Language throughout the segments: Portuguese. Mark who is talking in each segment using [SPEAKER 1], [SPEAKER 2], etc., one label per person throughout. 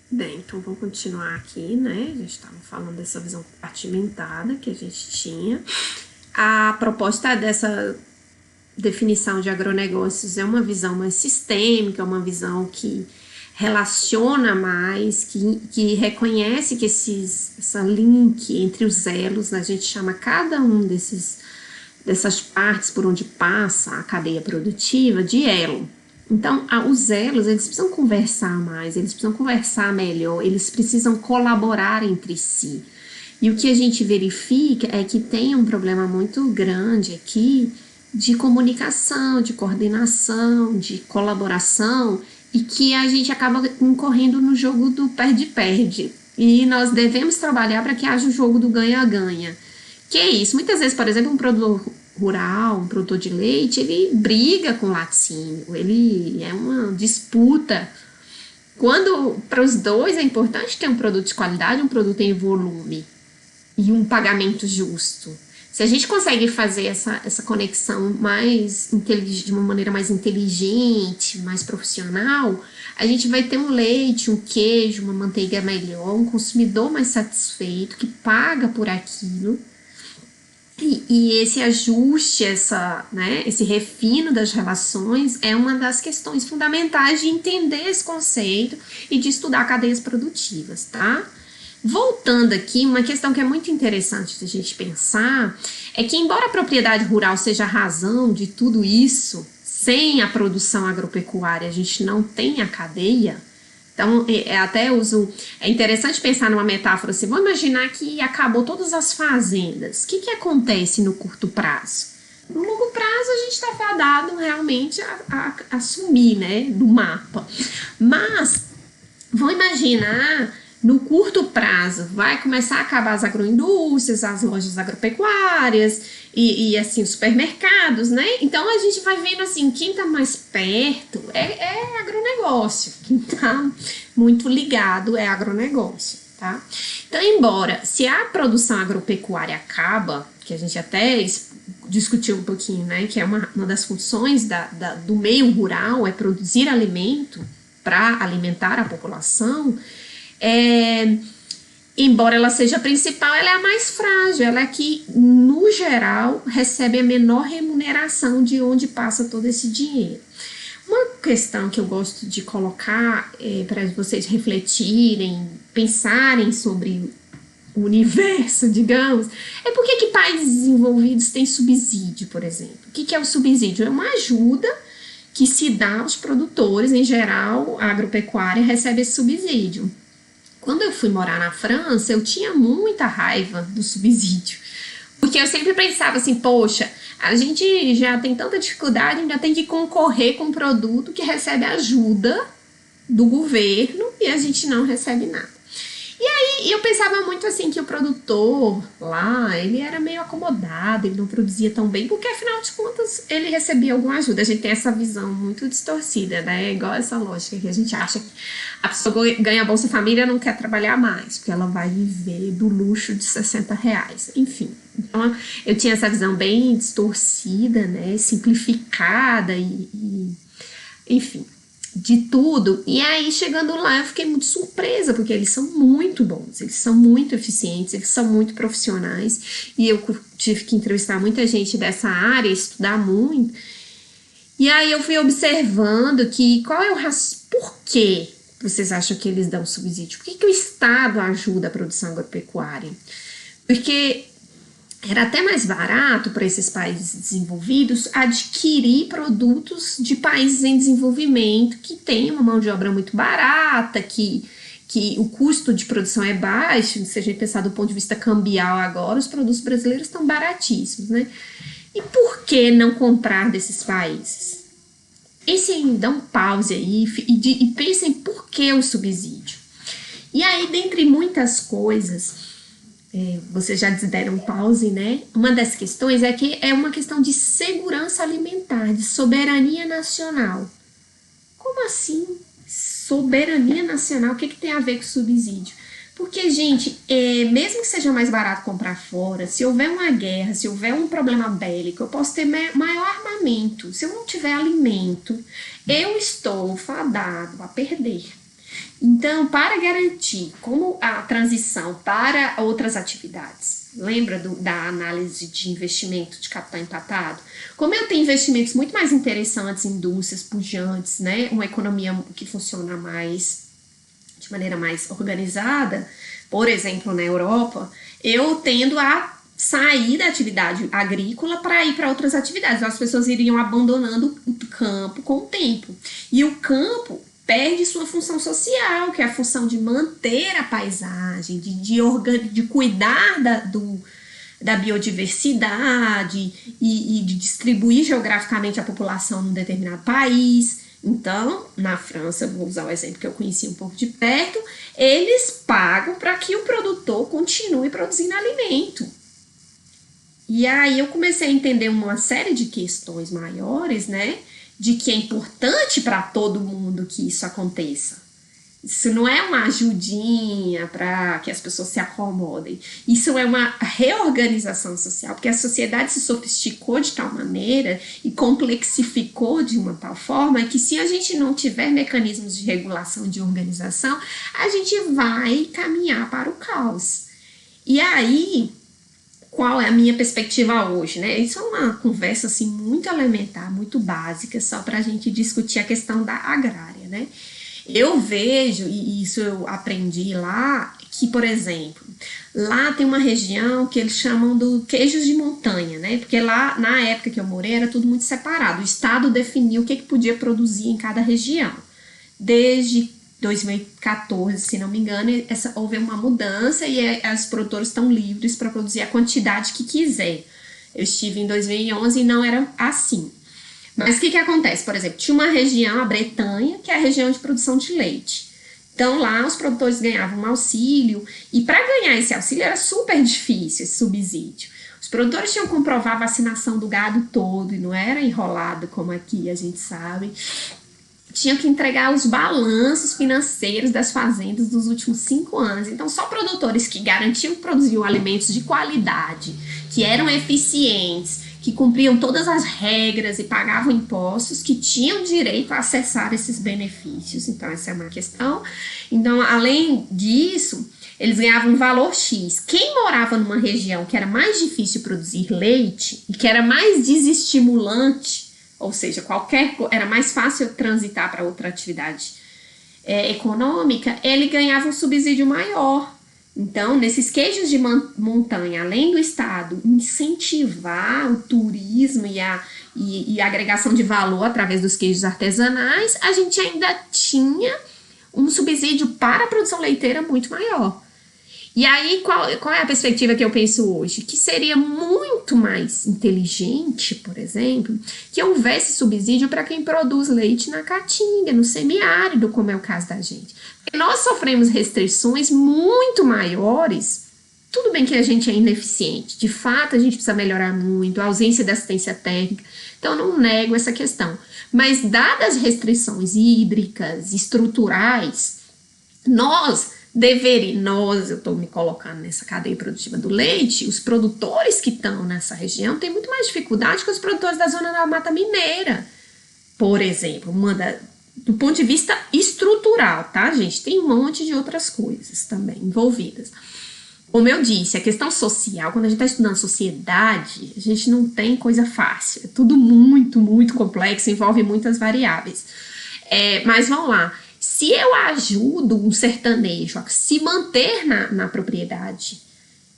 [SPEAKER 1] Bem, então vamos continuar aqui, né? A gente estava falando dessa visão compartimentada que a gente tinha. A proposta dessa definição de agronegócios é uma visão mais sistêmica, uma visão que relaciona mais, que reconhece que essa link entre os elos, a gente chama cada um dessas partes por onde passa a cadeia produtiva de elo. Então, os elos, eles precisam conversar mais, eles precisam conversar melhor, eles precisam colaborar entre si. E o que a gente verifica é que tem um problema muito grande aqui de comunicação, de coordenação, de colaboração, e que a gente acaba incorrendo no jogo do perde-perde. E nós devemos trabalhar para que haja o jogo do ganha-ganha. Que é isso? Muitas vezes, por exemplo, um produtor rural, um produtor de leite, ele briga com o laticínio, ele é uma disputa. Quando para os dois é importante ter um produto de qualidade, um produto em volume e um pagamento justo. Se a gente consegue fazer essa conexão mais de uma maneira mais inteligente, mais profissional, a gente vai ter um leite, um queijo, uma manteiga melhor, um consumidor mais satisfeito, que paga por aquilo. E esse ajuste, esse refino das relações é uma das questões fundamentais de entender esse conceito e de estudar cadeias produtivas, tá? Voltando aqui, uma questão que é muito interessante da gente pensar é que, embora a propriedade rural seja a razão de tudo isso, sem a produção agropecuária a gente não tem a cadeia. Então, é interessante pensar numa metáfora assim, vamos imaginar que acabou todas as fazendas. O que acontece no curto prazo? No longo prazo, a gente está fadado realmente a sumir, né, do mapa. Mas, vamos imaginar, no curto prazo, vai começar a acabar as agroindústrias, as lojas agropecuárias e assim, os supermercados, né? Então, a gente vai vendo assim, quem está mais perto é agronegócio, quem está muito ligado é agronegócio, tá? Então, embora, se a produção agropecuária acaba, que a gente até discutiu um pouquinho, né? Que é uma das funções do meio rural, é produzir alimento para alimentar a população. Embora ela seja a principal, ela é a mais frágil, ela é que, no geral, recebe a menor remuneração de onde passa todo esse dinheiro. Uma questão que eu gosto de colocar para vocês refletirem, pensarem sobre o universo, digamos, é por que países desenvolvidos têm subsídio, por exemplo. O que é o subsídio? É uma ajuda que se dá aos produtores, em geral, a agropecuária recebe esse subsídio. Quando eu fui morar na França, eu tinha muita raiva do subsídio, porque eu sempre pensava assim, poxa, a gente já tem tanta dificuldade, ainda tem que concorrer com um produto que recebe ajuda do governo e a gente não recebe nada. E aí eu pensava muito assim que o produtor lá, ele era meio acomodado, ele não produzia tão bem, porque afinal de contas ele recebia alguma ajuda. A gente tem essa visão muito distorcida, né? Igual essa lógica que a gente acha que a pessoa ganha Bolsa Família e não quer trabalhar mais, porque ela vai viver do luxo de R$60. Enfim, então eu tinha essa visão bem distorcida, né? Simplificada enfim, de tudo. E aí, chegando lá, eu fiquei muito surpresa, porque eles são muito bons, eles são muito eficientes, eles são muito profissionais, e eu tive que entrevistar muita gente dessa área, estudar muito, e aí eu fui observando que por que vocês acham que eles dão subsídio? Por que o Estado ajuda a produção agropecuária? Porque era até mais barato para esses países desenvolvidos adquirir produtos de países em desenvolvimento que têm uma mão de obra muito barata, que o custo de produção é baixo. Se a gente pensar do ponto de vista cambial agora, os produtos brasileiros estão baratíssimos, né? E por que não comprar desses países? Dá um pause aí e pensem por que o subsídio. E aí, dentre muitas coisas, vocês já deram um pause, né? Uma das questões é que é uma questão de segurança alimentar, de soberania nacional. Como assim? Soberania nacional, o que tem a ver com subsídio? Porque, gente, mesmo que seja mais barato comprar fora, se houver uma guerra, se houver um problema bélico, eu posso ter maior armamento. Se eu não tiver alimento, eu estou fadado a perder. Então, para garantir como a transição para outras atividades, lembra da análise de investimento de capital empatado? Como eu tenho investimentos muito mais interessantes em indústrias pujantes, né, uma economia que funciona de maneira mais organizada, por exemplo, na Europa, eu tendo a sair da atividade agrícola para ir para outras atividades. As pessoas iriam abandonando o campo com o tempo. E o campo perde sua função social, que é a função de manter a paisagem, de cuidar da biodiversidade e de distribuir geograficamente a população num determinado país. Então, na França, vou usar o exemplo que eu conheci um pouco de perto, eles pagam para que o produtor continue produzindo alimento. E aí eu comecei a entender uma série de questões maiores, né? De que é importante para todo mundo que isso aconteça. Isso não é uma ajudinha para que as pessoas se acomodem. Isso é uma reorganização social, porque a sociedade se sofisticou de tal maneira e complexificou de uma tal forma que se a gente não tiver mecanismos de regulação, de organização, a gente vai caminhar para o caos. E aí, qual é a minha perspectiva hoje, né? Isso é uma conversa assim muito elementar, muito básica, só para a gente discutir a questão da agrária, né? Eu vejo, e isso eu aprendi lá, que, por exemplo, lá tem uma região que eles chamam do queijos de montanha, né? Porque lá, na época que eu morei, era tudo muito separado. O estado definiu o que podia produzir em cada região. Desde 2014, se não me engano, houve uma mudança e os produtores estão livres para produzir a quantidade que quiser. Eu estive em 2011 e não era assim. Mas o que acontece? Por exemplo, tinha uma região, a Bretanha, que é a região de produção de leite. Então, lá os produtores ganhavam um auxílio, e para ganhar esse auxílio era super difícil, esse subsídio. Os produtores tinham que comprovar a vacinação do gado todo, e não era enrolado como aqui, a gente sabe. Tinham que entregar os balanços financeiros das fazendas dos últimos 5 anos. Então, só produtores que garantiam que produziam alimentos de qualidade, que eram eficientes, que cumpriam todas as regras e pagavam impostos, que tinham direito a acessar esses benefícios. Então, essa é uma questão. Então, além disso, eles ganhavam um valor X. Quem morava numa região que era mais difícil produzir leite e que era mais desestimulante, ou seja, era mais fácil transitar para outra atividade econômica, ele ganhava um subsídio maior. Então, nesses queijos de montanha, além do Estado incentivar o turismo e a agregação de valor através dos queijos artesanais, a gente ainda tinha um subsídio para a produção leiteira muito maior. E aí, qual é a perspectiva que eu penso hoje? Que seria muito mais inteligente, por exemplo, que houvesse subsídio para quem produz leite na caatinga, no semiárido, como é o caso da gente. Porque nós sofremos restrições muito maiores. Tudo bem que a gente é ineficiente, de fato a gente precisa melhorar muito, a ausência de assistência técnica, então eu não nego essa questão. Mas dadas as restrições hídricas, estruturais, eu estou me colocando nessa cadeia produtiva do leite, os produtores que estão nessa região têm muito mais dificuldade que os produtores da zona da Mata Mineira, por exemplo, do ponto de vista estrutural, tá, gente? Tem um monte de outras coisas também envolvidas. Como eu disse, a questão social, quando a gente está estudando sociedade, a gente não tem coisa fácil, é tudo muito, muito complexo, envolve muitas variáveis. Mas vamos lá. Se eu ajudo um sertanejo a se manter na propriedade,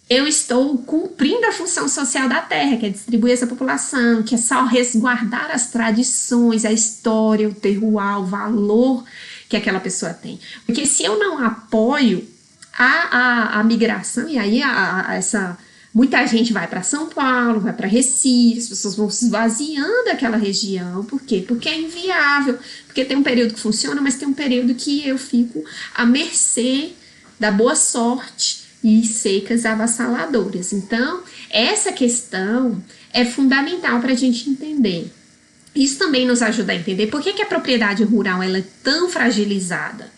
[SPEAKER 1] eu estou cumprindo a função social da terra, que é distribuir essa população, que é só resguardar as tradições, a história, o terroir, o valor que aquela pessoa tem. Porque se eu não apoio a migração, e aí muita gente vai para São Paulo, vai para Recife, as pessoas vão se esvaziando daquela região. Por quê? Porque é inviável. Porque tem um período que funciona, mas tem um período que eu fico à mercê da boa sorte e secas avassaladoras. Então, essa questão é fundamental para a gente entender. Isso também nos ajuda a entender por que a propriedade rural ela é tão fragilizada.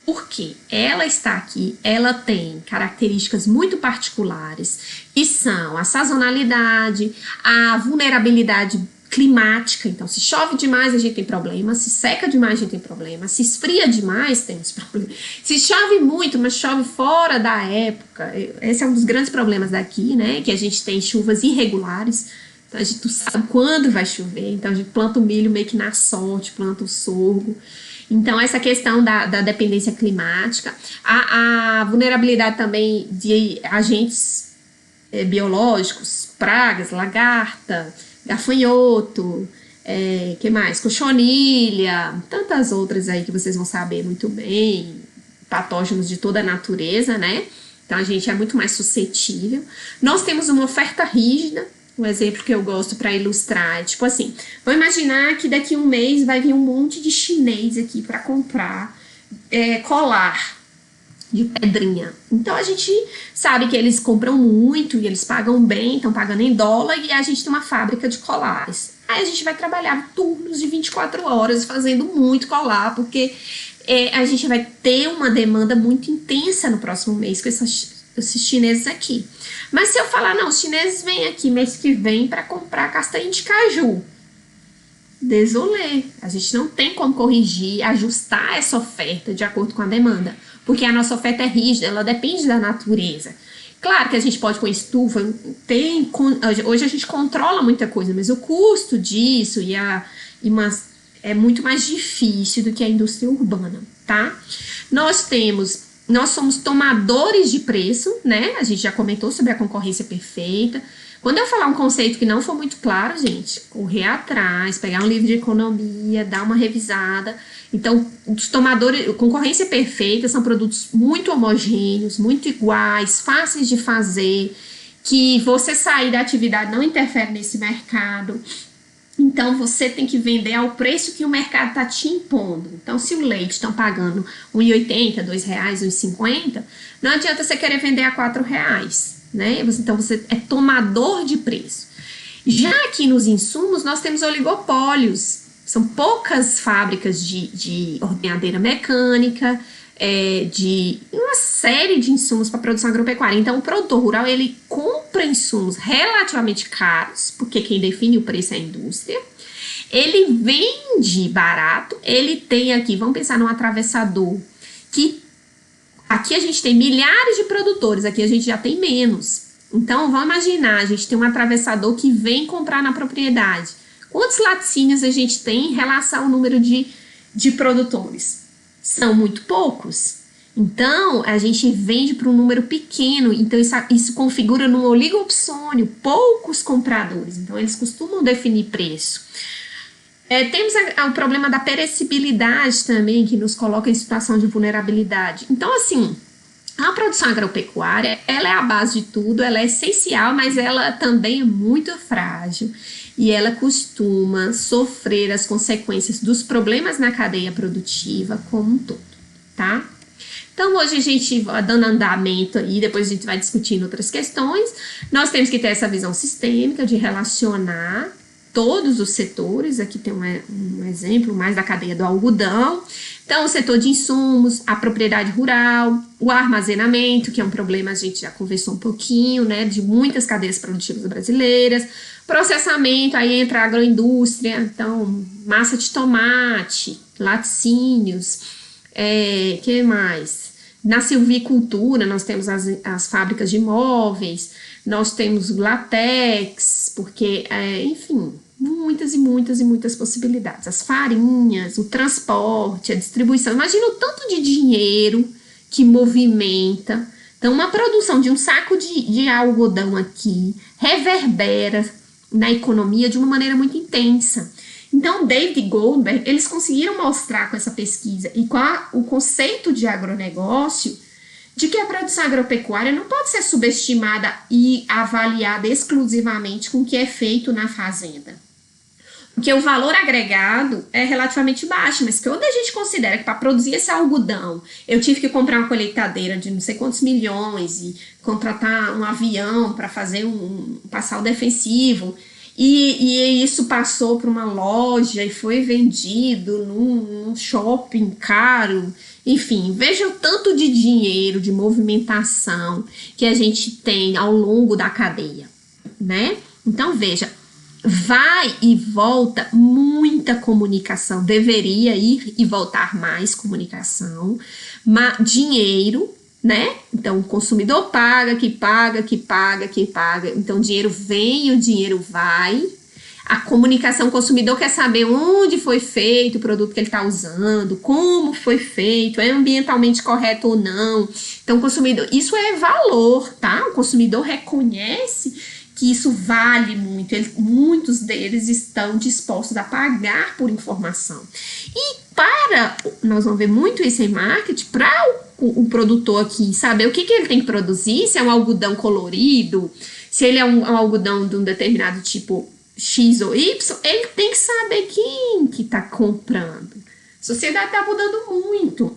[SPEAKER 1] Porque ela está aqui, ela tem características muito particulares, que são a sazonalidade, a vulnerabilidade climática. Então, se chove demais, a gente tem problema. Se seca demais, a gente tem problema. Se esfria demais, temos problema. Se chove muito, mas chove fora da época. Esse é um dos grandes problemas daqui, né? Que a gente tem chuvas irregulares. Então, a gente não sabe quando vai chover. Então, a gente planta o milho meio que na sorte, planta o sorgo. Então, essa questão da dependência climática. A vulnerabilidade também de agentes biológicos, pragas, lagarta, gafanhoto, que mais? Cochonilha, tantas outras aí que vocês vão saber muito bem, patógenos de toda a natureza, né? Então a gente é muito mais suscetível. Nós temos uma oferta rígida, um exemplo que eu gosto para ilustrar, tipo assim, vamos imaginar que daqui a um mês vai vir um monte de chinês aqui para comprar colar de pedrinha. Então a gente sabe que eles compram muito e eles pagam bem, estão pagando em dólar, e a gente tem uma fábrica de colares. Aí a gente vai trabalhar turnos de 24 horas fazendo muito colar, porque a gente vai ter uma demanda muito intensa no próximo mês com esses chineses aqui. Mas se eu falar, não, os chineses vêm aqui mês que vem para comprar castanha de caju, désolé, a gente não tem como corrigir, ajustar essa oferta de acordo com a demanda, porque a nossa oferta é rígida, ela depende da natureza. Claro que a gente pode com estufa, hoje a gente controla muita coisa, mas o custo disso é muito mais difícil do que a indústria urbana, tá? Nós somos tomadores de preço, né? A gente já comentou sobre a concorrência perfeita. Quando eu falar um conceito que não for muito claro, gente, correr atrás, pegar um livro de economia, dar uma revisada. Então, os tomadores, concorrência perfeita são produtos muito homogêneos, muito iguais, fáceis de fazer, que você sair da atividade não interfere nesse mercado. Então, você tem que vender ao preço que o mercado está te impondo. Então, se o leite estão pagando R$1,80, R$2, R$1,50, não adianta você querer vender a R$4, né? Então, você é tomador de preço. Já aqui nos insumos, nós temos oligopólios. São poucas fábricas de ordenhadeira mecânica, de uma série de insumos para produção agropecuária. Então, o produtor rural, ele compra insumos relativamente caros, porque quem define o preço é a indústria. Ele vende barato, ele tem aqui, vamos pensar num atravessador, que aqui a gente tem milhares de produtores, aqui a gente já tem menos. Então, vamos imaginar, a gente tem um atravessador que vem comprar na propriedade. Quantos laticínios a gente tem em relação ao número de produtores? São muito poucos. Então, a gente vende para um número pequeno. Então, isso configura num oligopsônio, poucos compradores. Então, eles costumam definir preço. Temos o problema da perecibilidade também, que nos coloca em situação de vulnerabilidade. Então, assim, a produção agropecuária, ela é a base de tudo, ela é essencial, mas ela também é muito frágil. E ela costuma sofrer as consequências dos problemas na cadeia produtiva como um todo, tá? Então, hoje a gente vai dando andamento aí, depois a gente vai discutindo outras questões. Nós temos que ter essa visão sistêmica de relacionar todos os setores. Aqui tem um exemplo mais da cadeia do algodão. Então, o setor de insumos, a propriedade rural, o armazenamento, que é um problema, a gente já conversou um pouquinho, né, de muitas cadeias produtivas brasileiras. Processamento, aí entra a agroindústria, então, massa de tomate, laticínios, que mais? Na silvicultura, nós temos as fábricas de móveis, nós temos o latex, porque, enfim, muitas e muitas e muitas possibilidades. As farinhas, o transporte, a distribuição. Imagina o tanto de dinheiro que movimenta. Então, uma produção de um saco de algodão aqui reverbera na economia de uma maneira muito intensa. Então, David e Goldberg, eles conseguiram mostrar com essa pesquisa e com o conceito de agronegócio de que a produção agropecuária não pode ser subestimada e avaliada exclusivamente com o que é feito na fazenda. Porque o valor agregado é relativamente baixo, mas quando a gente considera que para produzir esse algodão eu tive que comprar uma colheitadeira de não sei quantos milhões e contratar um avião para fazer passar o defensivo, e isso passou para uma loja e foi vendido num shopping caro, enfim, veja o tanto de dinheiro, de movimentação que a gente tem ao longo da cadeia, né? Então, veja, vai e volta muita comunicação, deveria ir e voltar mais comunicação, dinheiro, né? Então, o consumidor paga, que paga, que paga, que paga. Então, o dinheiro vem e o dinheiro vai. A comunicação, o consumidor quer saber onde foi feito o produto que ele está usando, como foi feito, é ambientalmente correto ou não. Então, o consumidor, isso é valor, tá? O consumidor reconhece que isso vale muito, muitos deles estão dispostos a pagar por informação. E nós vamos ver muito isso em marketing, para o produtor aqui saber o que ele tem que produzir, se é um algodão colorido, se ele é um algodão de um determinado tipo X ou Y, ele tem que saber quem que está comprando. A sociedade está mudando muito.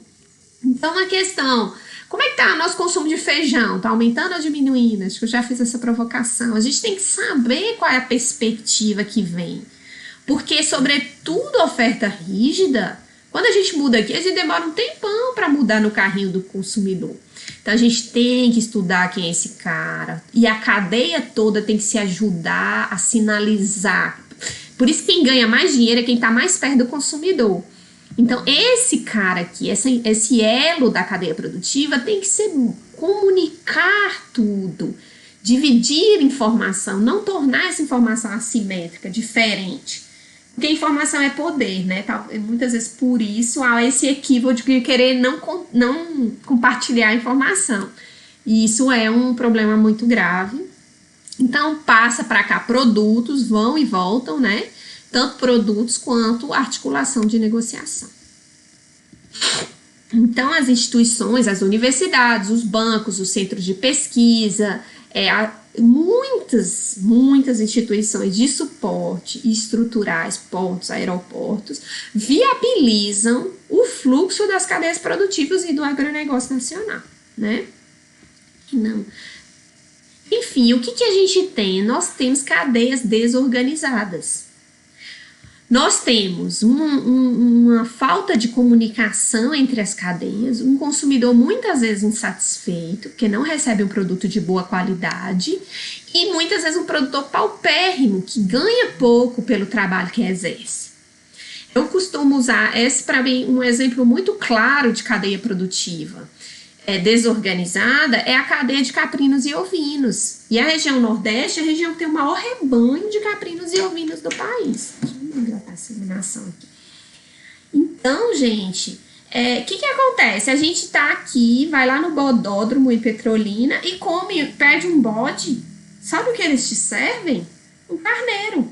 [SPEAKER 1] Então, a questão... Como é que tá o nosso consumo de feijão? Tá aumentando ou diminuindo? Acho que eu já fiz essa provocação. A gente tem que saber qual é a perspectiva que vem. Porque, sobretudo, a oferta rígida, quando a gente muda aqui, a gente demora um tempão para mudar no carrinho do consumidor. Então, a gente tem que estudar quem é esse cara. E a cadeia toda tem que se ajudar a sinalizar. Por isso, quem ganha mais dinheiro é quem está mais perto do consumidor. Então, esse cara aqui, esse elo da cadeia produtiva tem que ser comunicar tudo, dividir informação, não tornar essa informação assimétrica, diferente. Porque a informação é poder, né? Muitas vezes por isso há esse equívoco de querer não compartilhar a informação. E isso é um problema muito grave. Então, passa para cá produtos, vão e voltam, né? Tanto produtos quanto articulação de negociação. Então, as instituições, as universidades, os bancos, os centros de pesquisa, muitas instituições de suporte estruturais, portos, aeroportos, viabilizam o fluxo das cadeias produtivas e do agronegócio nacional, né? Não. Enfim, o que a gente tem? Nós temos cadeias desorganizadas. Nós temos uma falta de comunicação entre as cadeias, um consumidor muitas vezes insatisfeito, porque não recebe um produto de boa qualidade, e muitas vezes um produtor paupérrimo, que ganha pouco pelo trabalho que exerce. Eu costumo usar esse, para mim, um exemplo muito claro de cadeia produtiva. Desorganizada é a cadeia de caprinos e ovinos. E a região Nordeste é a região que tem o maior rebanho de caprinos e ovinos do país. Deixa eu hidratar essa iluminação aqui. Então, gente, o que acontece? A gente tá aqui, vai lá no bodódromo em Petrolina e pede um bode. Sabe o que eles te servem? Um carneiro.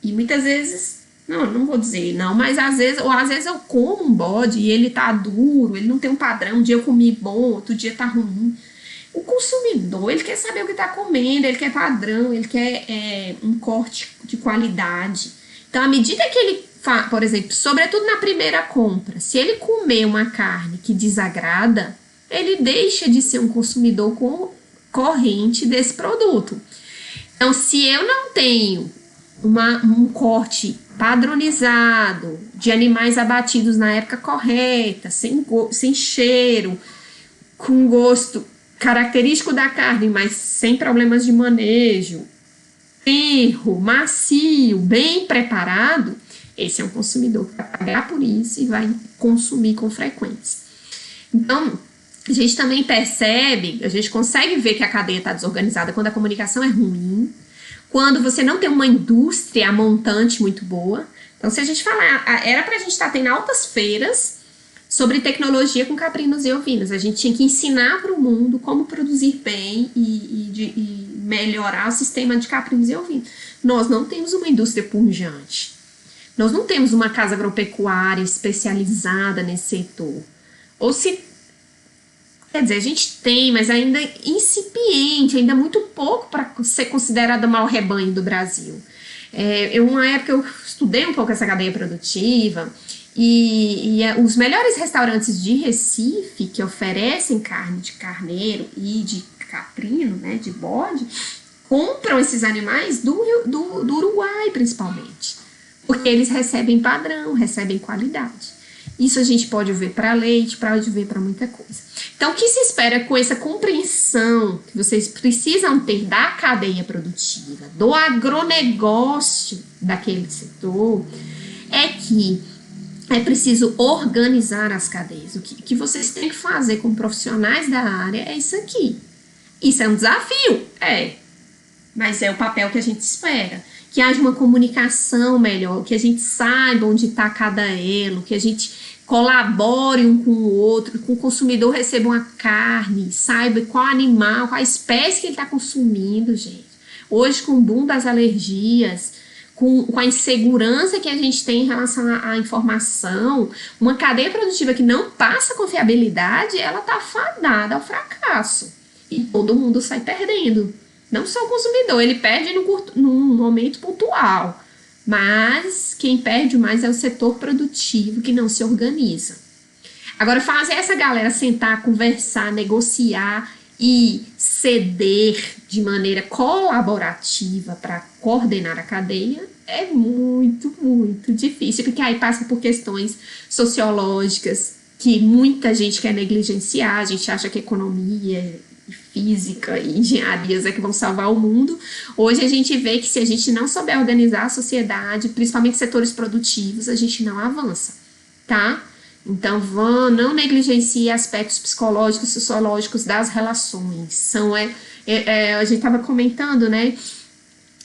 [SPEAKER 1] E muitas vezes... Não vou dizer não, mas às vezes eu como um bode e ele tá duro, ele não tem um padrão, um dia eu comi bom, outro dia tá ruim. O consumidor, ele quer saber o que tá comendo, ele quer padrão, ele quer um corte de qualidade. Então, à medida que ele, por exemplo, sobretudo na primeira compra, se ele comer uma carne que desagrada, ele deixa de ser um consumidor corrente desse produto. Então, se eu não tenho um corte padronizado, de animais abatidos na época correta, sem cheiro, com gosto característico da carne, mas sem problemas de manejo, tenro, macio, bem preparado, esse é um consumidor que vai pagar por isso e vai consumir com frequência. Então, a gente também percebe, a gente consegue ver que a cadeia está desorganizada quando a comunicação é ruim, quando você não tem uma indústria montante muito boa. Então, se a gente falar, era pra gente estar tendo altas feiras sobre tecnologia com caprinos e ovinos. A gente tinha que ensinar para o mundo como produzir bem e melhorar o sistema de caprinos e ovinos. Nós não temos uma indústria pujante. Nós não temos uma casa agropecuária especializada nesse setor. Ou se... Quer dizer, a gente tem, mas ainda incipiente, ainda muito pouco para ser considerada o maior rebanho do Brasil. Uma época eu estudei um pouco essa cadeia produtiva e os melhores restaurantes de Recife que oferecem carne de carneiro e de caprino, né, de bode, compram esses animais do Uruguai, principalmente, porque eles recebem padrão, recebem qualidade. Isso a gente pode ver para leite, pode ver para muita coisa. Então, o que se espera com essa compreensão que vocês precisam ter da cadeia produtiva, do agronegócio daquele setor, é que é preciso organizar as cadeias. O que vocês têm que fazer como profissionais da área é isso aqui. Isso é um desafio? Mas é o papel que a gente espera. Que haja uma comunicação melhor, que a gente saiba onde está cada elo, que a gente colabore um com o outro, que o consumidor receba uma carne, saiba qual animal, qual espécie que ele está consumindo, gente. Hoje, com o boom das alergias, com a insegurança que a gente tem em relação à informação, uma cadeia produtiva que não passa confiabilidade, ela está fadada ao fracasso. E todo mundo sai perdendo. Não só o consumidor, ele perde num momento pontual, mas quem perde mais é o setor produtivo que não se organiza. Agora, fazer essa galera sentar, conversar, negociar e ceder de maneira colaborativa para coordenar a cadeia é muito, muito difícil, porque aí passa por questões sociológicas que muita gente quer negligenciar, a gente acha que economia, física e engenharias é que vão salvar o mundo. Hoje a gente vê que se a gente não souber organizar a sociedade, principalmente setores produtivos, a gente não avança, tá? Então, não negligencie aspectos psicológicos, sociológicos das relações. A gente estava comentando, né,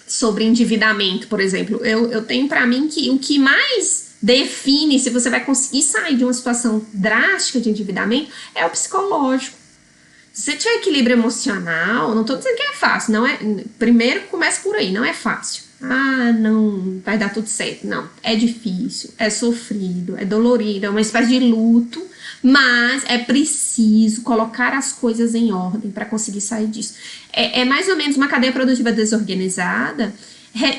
[SPEAKER 1] sobre endividamento, por exemplo. Eu tenho para mim que o que mais define se você vai conseguir sair de uma situação drástica de endividamento é o psicológico. Se você tiver equilíbrio emocional, não estou dizendo que é fácil, não é. Primeiro começa por aí, não é fácil. Não vai dar tudo certo. Não, é difícil, é sofrido, é dolorido, é uma espécie de luto, mas é preciso colocar as coisas em ordem para conseguir sair disso. É mais ou menos uma cadeia produtiva desorganizada,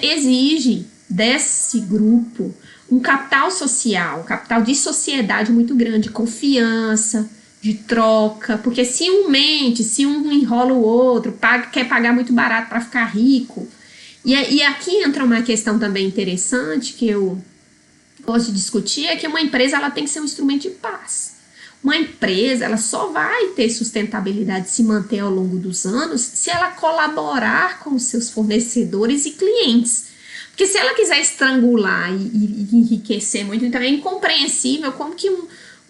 [SPEAKER 1] exige desse grupo um capital social, um capital de sociedade muito grande, confiança, de troca, porque se um mente, se um enrola o outro, quer pagar muito barato para ficar rico. E aqui entra uma questão também interessante que eu gosto de discutir, é que uma empresa ela tem que ser um instrumento de paz. Uma empresa ela só vai ter sustentabilidade, se manter ao longo dos anos, se ela colaborar com os seus fornecedores e clientes. Porque se ela quiser estrangular e enriquecer muito, então é incompreensível como que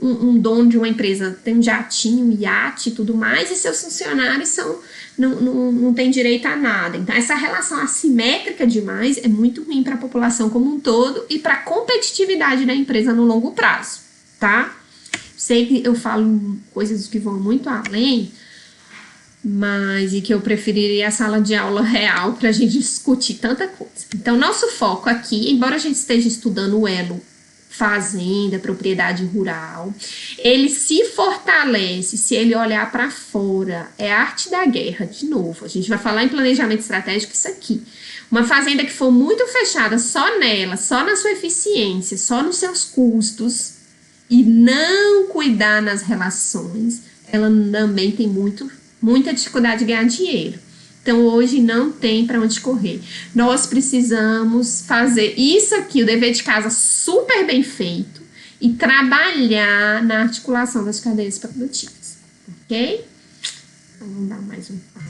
[SPEAKER 1] um dono de uma empresa tem um jatinho, um iate e tudo mais, e seus funcionários não têm direito a nada. Então, essa relação assimétrica demais é muito ruim para a população como um todo e para a competitividade da empresa no longo prazo, tá? Sei que eu falo coisas que vão muito além, mas e que eu preferiria a sala de aula real para a gente discutir tanta coisa. Então, nosso foco aqui, embora a gente esteja estudando o elo fazenda, propriedade rural, ele se fortalece se ele olhar para fora. É a arte da guerra, de novo. A gente vai falar em planejamento estratégico isso aqui. Uma fazenda que for muito fechada só nela, só na sua eficiência, só nos seus custos e não cuidar nas relações, ela também tem muita dificuldade de ganhar dinheiro. Então, hoje não tem para onde correr. Nós precisamos fazer isso aqui, o dever de casa super bem feito e trabalhar na articulação das cadeias produtivas, ok? Então, vamos dar mais um passo.